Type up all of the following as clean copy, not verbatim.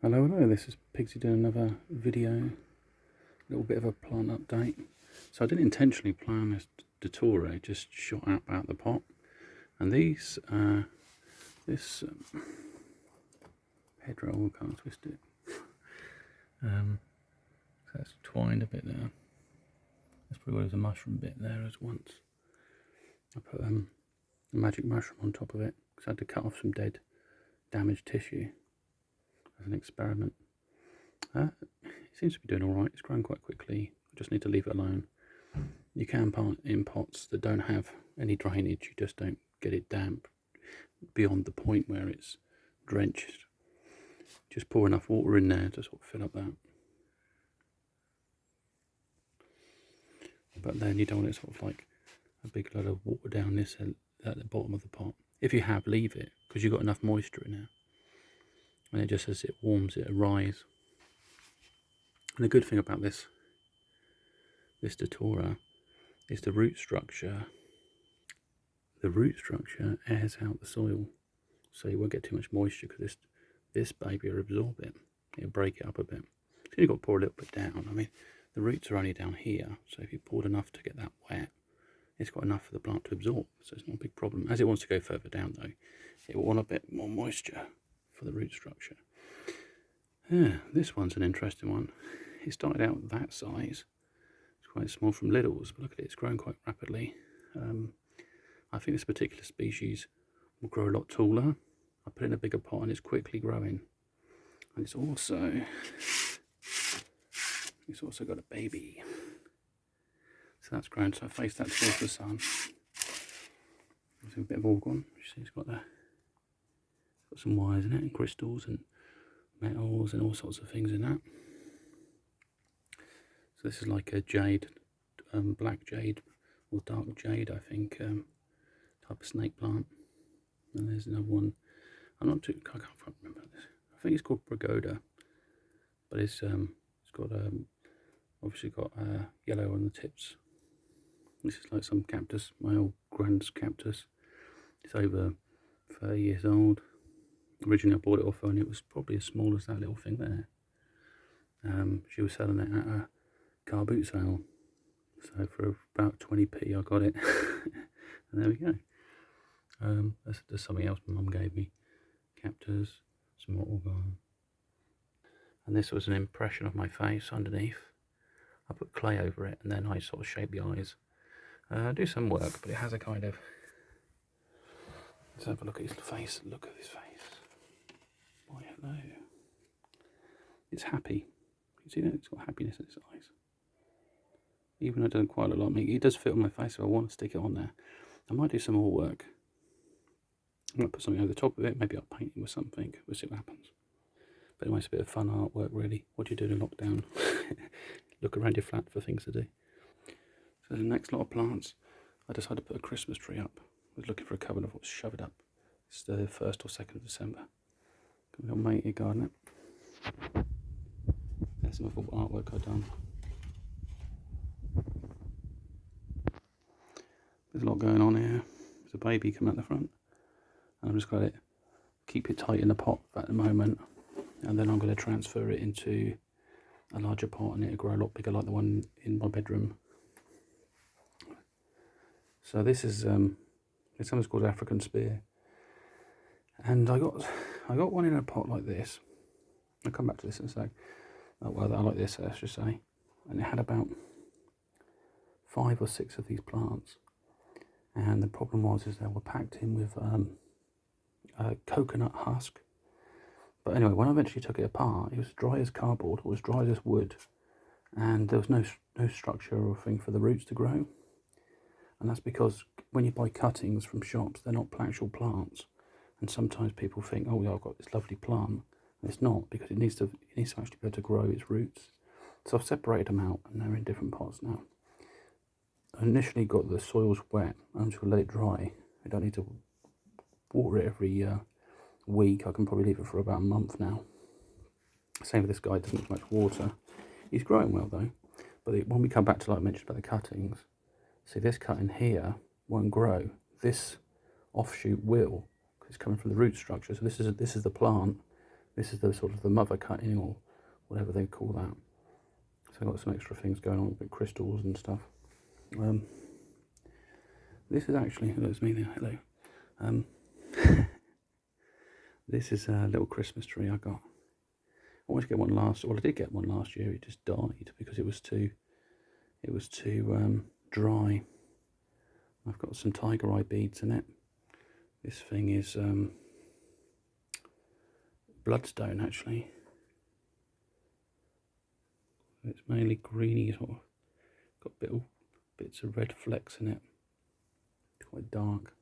Hello, this is Pigsy doing another video, a little bit of a plant update. So I didn't intentionally plant this datura, it just shot out the pot. And these, this hedgerow, I can't twist it, so that's twined a bit there. That's probably there's a mushroom bit there as once. I put a magic mushroom on top of it because I had to cut off some dead, damaged tissue as an experiment. It seems to be doing alright, it's growing quite quickly, I just need to leave it alone. You can plant in pots that don't have any drainage, you just don't get it damp beyond the point where it's drenched. Just pour enough water in there to sort of fill up that. But then you don't want it sort of like a big load of water down this at the bottom of the pot. If you have, leave it, because you've got enough moisture in there. And it just, as it warms, it rise. And the good thing about this datura is the root structure. The root structure airs out the soil, so you won't get too much moisture, because this baby will absorb it. It'll break it up a bit. So you've got to pour a little bit down. I mean, the roots are only down here, so if you poured enough to get that wet, it's got enough for the plant to absorb, so it's not a big problem. As it wants to go further down though, it will want a bit more moisture for the root structure. Yeah, this one's an interesting one. It started out that size. It's quite small from littles, but look at it, it's growing quite rapidly. I think this particular species will grow a lot taller. I put it in a bigger pot and it's quickly growing. And it's also got a baby. So that's grown, so I face that towards the sun. There's a bit of organ. You see it's got some wires in it, and crystals and metals and all sorts of things in that. So this is like a jade, black jade or dark jade, I think, type of snake plant. And there's another one. I can't remember this. I think it's called Pagoda, but it's got obviously got yellow on the tips. This is like some cactus, my old grand's cactus. It's over 30 years old. Originally I bought it off her and it was probably as small as that little thing there. She was selling it at a car boot sale. So for about 20p I got it. And there we go. There's something else my mum gave me. Cactus, some more organ. And this was an impression of my face underneath. I put clay over it and then I sort of shape the eyes. Do some work, but it has a kind of... Let's have a look at his face. Look at his face. Why, hello. It's happy. You see that? It's got happiness in its eyes. Even though it doesn't quite look like me. It does fit on my face, so I want to stick it on there. I might do some more work. I'm going to put something over the top of it. Maybe I'll paint it with something. We'll see what happens. But anyway, it's a bit of fun artwork, really. What do you do in lockdown? Look around your flat for things to do. So the next lot of plants, I decided to put a Christmas tree up. I was looking for a cupboard, I thought, shove it up. It's the 1st or 2nd of December. Got my little mate here gardening it. There's some other artwork I've done. There's a lot going on here. There's a baby coming out the front. And I've just got to keep it tight in the pot at the moment. And then I'm going to transfer it into a larger pot and it'll grow a lot bigger, like the one in my bedroom. So this is it's something called African spear, and I got one in a pot like this. I'll come back to this in a sec. Oh, well, I like this, I should say. And it had about 5 or 6 of these plants, and the problem was they were packed in with a coconut husk. But anyway, when I eventually took it apart, it was dry as cardboard, it was dry as wood, and there was no structure or thing for the roots to grow. And that's because when you buy cuttings from shops, they're not actual plants. And sometimes people think, oh yeah, I've got this lovely plant. And it's not, because it needs to actually be able to grow its roots. So I've separated them out and they're in different pots now. I initially got the soils wet. I'm just going to let it dry. I don't need to water it every week. I can probably leave it for about a month now. Same with this guy, doesn't need much water. He's growing well though. But when we come back to, like I mentioned about the cuttings, see, this cutting here won't grow. This offshoot will, because it's coming from the root structure. So this is the plant. This is the sort of the mother cutting, or whatever they call that. So I've got some extra things going on with crystals and stuff. This is actually, that's me there, hello. This is a little Christmas tree I got. I wanted to get one well, I did get one last year. It just died because it was too dry. I've got some tiger eye beads in it. This thing is bloodstone, actually. It's mainly greeny, sort of got bits of red flecks in it. It's quite dark.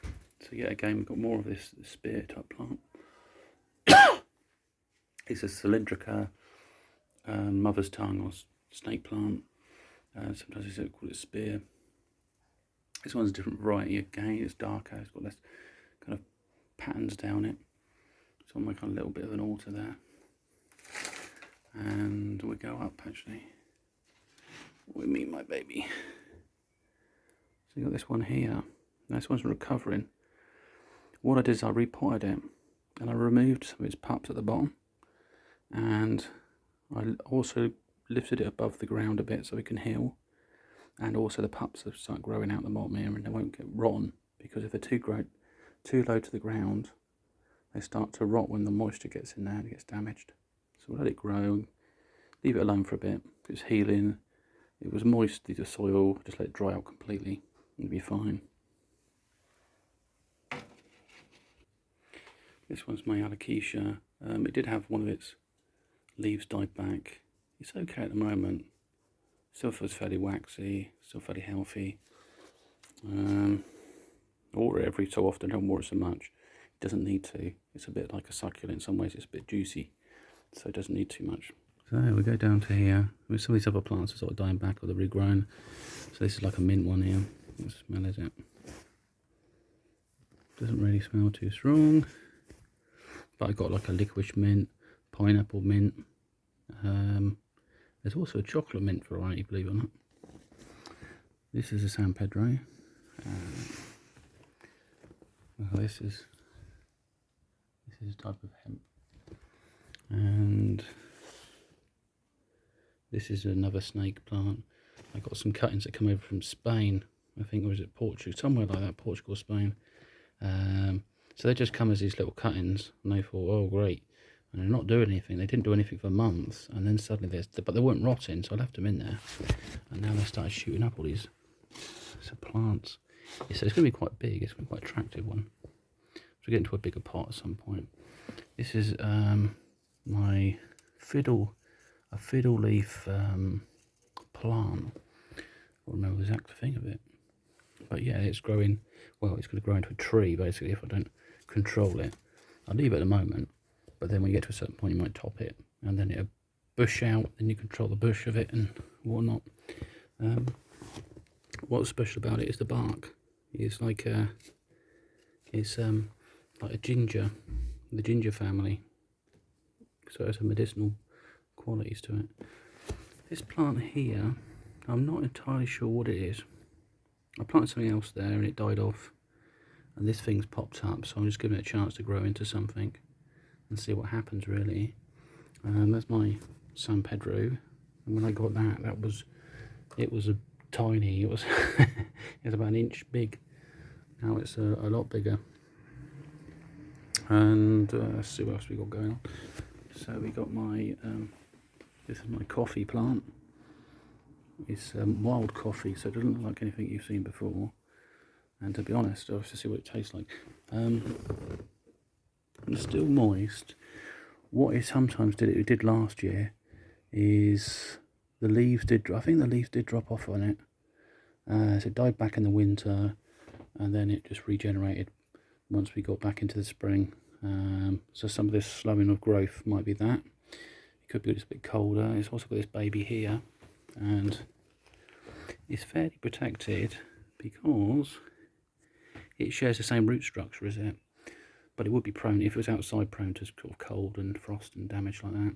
So yeah, again, we've got more of this spear type plant. It's a cylindrica, mother's tongue, or snake plant. Sometimes they call it spear. This one's a different variety again. It's darker. It's got less kind of patterns down it. So I'll make a little bit of an altar there. And we go up actually. We meet my baby. So you got this one here. Now this one's recovering. What I did is I repotted it, and I removed some of its pups at the bottom, and I also lifted it above the ground a bit so it can heal, and also the pups have started growing out the bottom here, and they won't get rotten, because if they're too low to the ground, they start to rot when the moisture gets in there and it gets damaged. So we'll let it grow, leave it alone for a bit. It's healing. It was moist, the soil, just let it dry out completely, it'll be fine. This one's my alocasia. It did have one of its leaves died back. It's okay at the moment. Still feels fairly waxy, still fairly healthy. Water it every so often, don't water it so much. It doesn't need to. It's a bit like a succulent in some ways, it's a bit juicy, so it doesn't need too much. So we go down to here. Some of these other plants are sort of dying back, or they're regrown. So this is like a mint one here. What smell is it? Doesn't really smell too strong. But I got like a licorice mint, pineapple mint. There's also a chocolate mint variety, believe it or not. This is a San Pedro. This is a type of hemp, and this is another snake plant. I got some cuttings that come over from Spain, I think, or is it Portugal, somewhere like that, Portugal, Spain. So they just come as these little cuttings, and they thought, oh great, and they're not doing anything. They didn't do anything for months, and then suddenly but they weren't rotting, so I left them in there, and now they started shooting up all these plants. Yeah, so it's going to be quite big. It's going to be quite an attractive one. So we get into a bigger pot at some point. This is my fiddle leaf plant. I don't remember the exact thing of it, but yeah, it's growing. Well, it's going to grow into a tree basically if I don't control it. I'll leave it at the moment, but then when you get to a certain point, you might top it, and then it'll bush out. Then you control the bush of it and whatnot. What's special about it is the bark. It's like a ginger, the ginger family. So it has medicinal qualities to it. This plant here, I'm not entirely sure what it is. I planted something else there and it died off, and this thing's popped up, so I'm just giving it a chance to grow into something and see what happens really. That's my San Pedro, and when I got that, it was a tiny, it was about an inch big. Now it's a lot bigger. And let's see what else we got going on. So we got my this is my coffee plant. It's wild coffee, so it doesn't look like anything you've seen before. And to be honest, I'll have to see what it tastes like. It's still moist. What it sometimes did last year is the leaves did. I think the leaves did drop off on it. So it died back in the winter, and then it just regenerated once we got back into the spring. So some of this slowing of growth might be that. It could be just a bit colder. It's also got this baby here, and it's fairly protected because it shares the same root structure as it, but it would be prone, if it was outside, prone to sort of cold and frost and damage like that.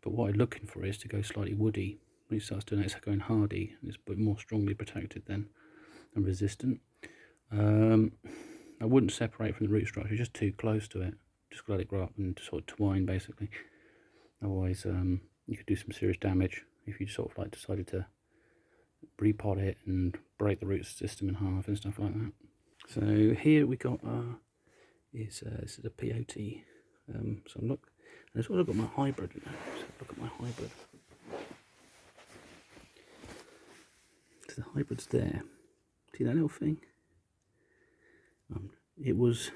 But what I'm looking for is to go slightly woody. When it starts doing that, it's going hardy, and it's a bit more strongly protected then and resistant. I wouldn't separate from the root structure, just too close to it. Just let it grow up and sort of twine basically. Otherwise, you could do some serious damage if you sort of like decided to repot it and break the root system in half and stuff like that. So here we got this is a POT. So look, and as well I've got my hybrid. So look at my hybrid. So the hybrid's there. See that little thing? It was,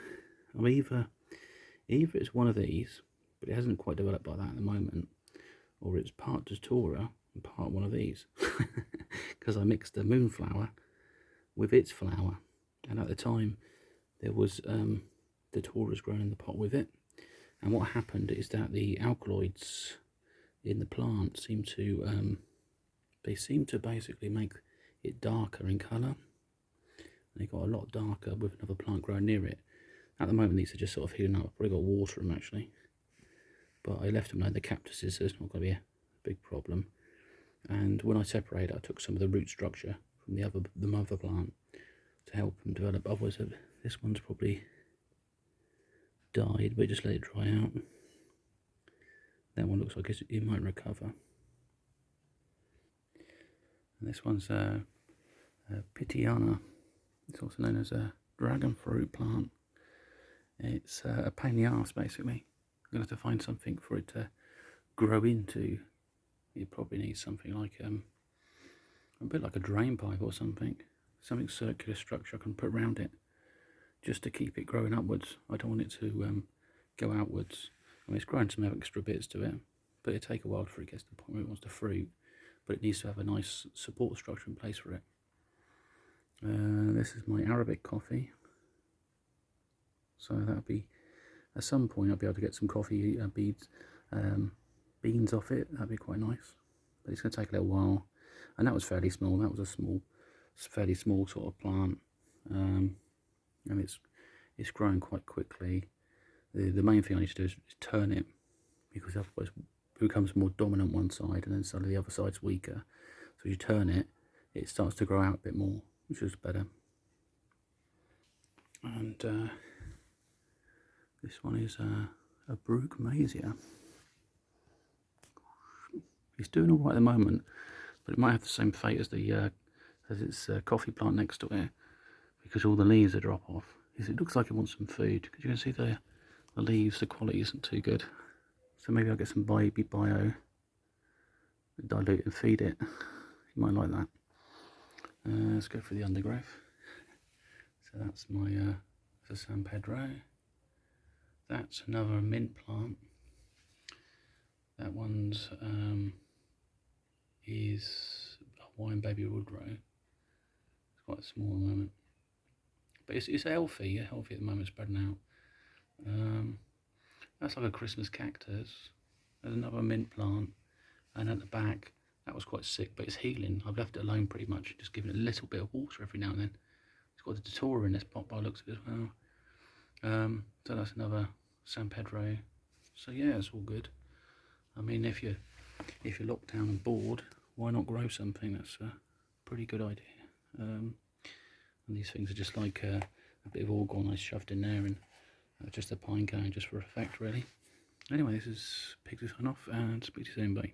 either it's one of these, but it hasn't quite developed like that at the moment, or it's part Datura and part one of these, because I mixed the moonflower with its flower, and at the time there was Daturas growing in the pot with it, and what happened is that the alkaloids in the plant seem to basically make it darker in colour. They got a lot darker with another plant growing near it. At the moment these are just sort of healing up. I've probably got to water them actually, but I left them like the cactuses, so it's not going to be a big problem. And when I separated, I took some of the root structure from the mother plant to help them develop. Otherwise this one's probably died, but just let it dry out. That one looks like it might recover. And this one's Pitiana. It's also known as a dragon fruit plant. It's a pain in the arse basically. I'm going to have to find something for it to grow into. It probably needs something like a bit like a drain pipe or something circular structure I can put around it, just to keep it growing upwards. I don't want it to go outwards. I mean, it's growing some extra bits to it, but it'll take a while before it gets to the point where it wants to fruit. But it needs to have a nice support structure in place for it. This is my Arabic coffee. So that'll be, at some point I'll be able to get some coffee beans off it. That'd be quite nice. But it's going to take a little while. And that was fairly small. That was a fairly small sort of plant. And it's growing quite quickly. The main thing I need to do is turn it, because otherwise it becomes more dominant one side and then suddenly the other side's weaker. So as you turn it, it starts to grow out a bit more, which is better. And this one is a Brook Mazia. It's doing all right at the moment, but it might have the same fate as its coffee plant next to it, because all the leaves are drop off. It looks like it wants some food, because you can see the leaves, the quality isn't too good. So maybe I'll get some baby bio, dilute and feed it. You might like that. Let's go for the undergrowth. So that's my that's a San Pedro. That's another mint plant. That one's is Hawaiian baby woodrow. It's quite small at the moment, but it's healthy. Yeah, healthy at the moment, spreading out. That's like a Christmas cactus. There's another mint plant, and at the back, that was quite sick, but it's healing. I've left it alone pretty much, just giving it a little bit of water every now and then. It's got the Datura in this pot by the looks of it as well. So that's another San Pedro. So yeah, it's all good. I mean, if you're locked down and bored, why not grow something? That's a pretty good idea. And these things are just like a bit of orgone I shoved in there, and just a pine cone just for effect, really. Anyway, this is Pig to sign off, and speak to you soon, bye.